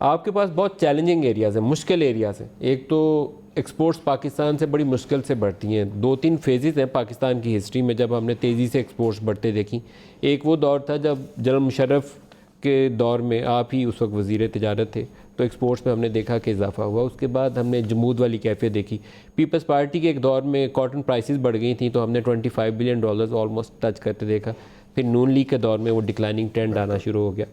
आपके पास बहुत challenging areas हैं, मुश्किल एरियाज़ हैं। एक तो एक्सपोर्ट्स पाकिस्तान से बड़ी मुश्किल से बढ़ती हैं। 2-3 फेजेस हैं पाकिस्तान की हिस्ट्री में जब हमने तेज़ी से एक्सपोर्ट्स बढ़ते देखी। एक वो दौर था जब जनरल मुशर्रफ के दौर में, आप ही उस वक्त वज़ीर तिजारत थे, तो एक्सपोर्ट्स में हमने देखा कि इजाफा हुआ। उसके बाद हमने जमूद वाली कैफियत देखी। पीपल्स पार्टी के एक दौर में कॉटन प्राइसेस बढ़ गई थी तो हमने $25 बिलियन ऑलमोस्ट टच करते देखा। फिर नून लीग के दौर में वो डिक्लाइनिंग ट्रेंड आना शुरू हो गया।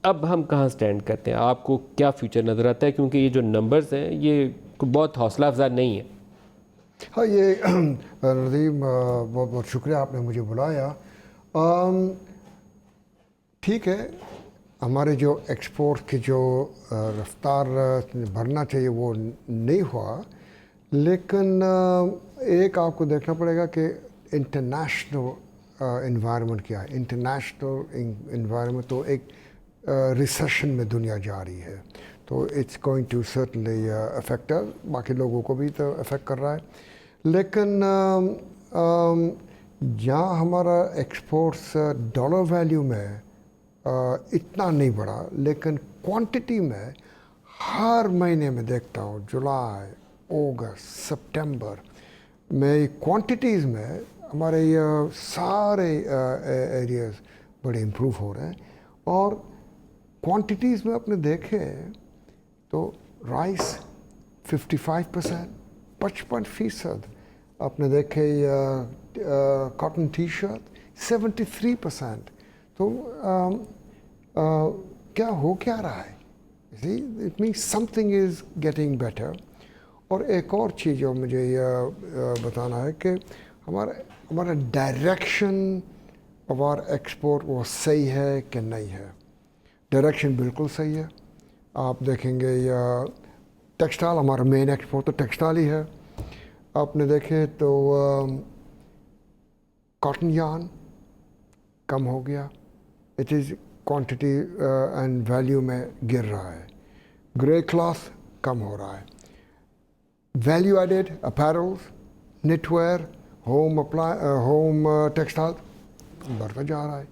अब हम कहाँ स्टैंड करते हैं? आपको क्या फ्यूचर नज़र आता है? क्योंकि ये जो नंबर्स हैं ये बहुत हौसला अफजा नहीं है। हाँ, ये नदीम, बहुत बहुत शुक्रिया आपने मुझे बुलाया। ठीक है, हमारे जो एक्सपोर्ट की जो रफ्तार बढ़ना चाहिए वो नहीं हुआ, लेकिन एक आपको देखना पड़ेगा कि इंटरनेशनल इन्वायरमेंट क्या है। इंटरनेशनल इन्वायरमेंट तो एक रिसेशन में दुनिया जा रही है, तो it's going to certainly affect us, बाकी लोगों को भी तो अफेक्ट कर रहा है। लेकिन जहाँ हमारा एक्सपोर्ट्स डॉलर वैल्यू में इतना नहीं बढ़ा, लेकिन क्वांटिटी में हर महीने में देखता हूँ, जुलाई, अगस्त, सितंबर में क्वांटिटीज़ में हमारे सारे एरियाज़ बड़े इम्प्रूव हो रहे हैं। और क्वांटिटीज़ में अपने देखें तो राइस 55%, 55%। आपने देखे कॉटन टी शर्ट 73%। तो क्या रहा है? It means something is getting better. और एक और चीज़ जो मुझे बताना है कि हमारा डायरेक्शन ऑफ आवर एक्सपोर्ट वो सही है कि नहीं है। डायरेक्शन बिल्कुल सही है। आप देखेंगे टेक्सटाइल, हमारा मेन एक्सपोर्ट तो टेक्सटाइल ही है। आपने देखे तो कॉटन यार्न कम हो गया, it is quantity and value में गिर रहा है। ग्रे क्लॉथ कम हो रहा है। Value added apparels, knitwear, home textile बढ़ता जा रहा है।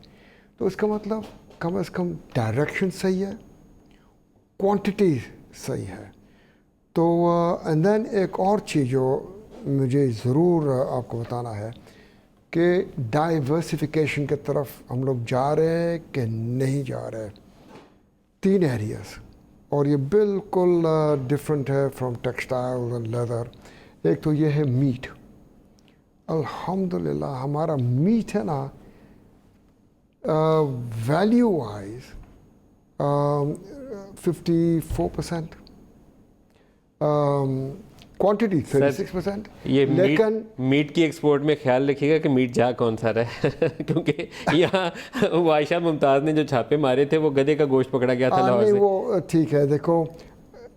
तो इसका मतलब कम से कम डायरेक्शन सही है, क्वांटिटी सही है। तो एंड देन एक और चीज़ जो मुझे ज़रूर आपको बताना है कि डाइवर्सिफिकेशन की तरफ हम लोग जा रहे हैं कि नहीं जा रहे। 3 एरियाज़, और ये बिल्कुल डिफरेंट है फ्रॉम टेक्सटाइल एंड लेदर। एक तो ये है मीट। अल्हम्दुलिल्लाह हमारा मीट है ना, वैल्यू वाइज 54%, क्वांटिटी 36%। ये लेकिन मीट की एक्सपोर्ट में ख्याल रखिएगा कि मीट जा कौन सा रहा है क्योंकि यहाँ वो आयशा मुमताज़ ने जो छापे मारे थे वो गधे का गोश्त पकड़ा गया था लाहौर नहीं, से। वो ठीक है। देखो,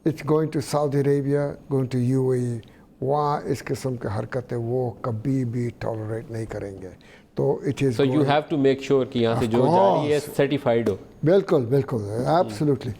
it's going to Saudi Arabia, going to UAE. वहाँ इस किस्म की हरकतें वो कभी भी टॉलरेट नहीं करेंगे। तो it is, so you have to make sure कि यहाँ से जो जा रही है सर्टिफाइड हो। बिल्कुल बिल्कुल, एब्सोल्युटली।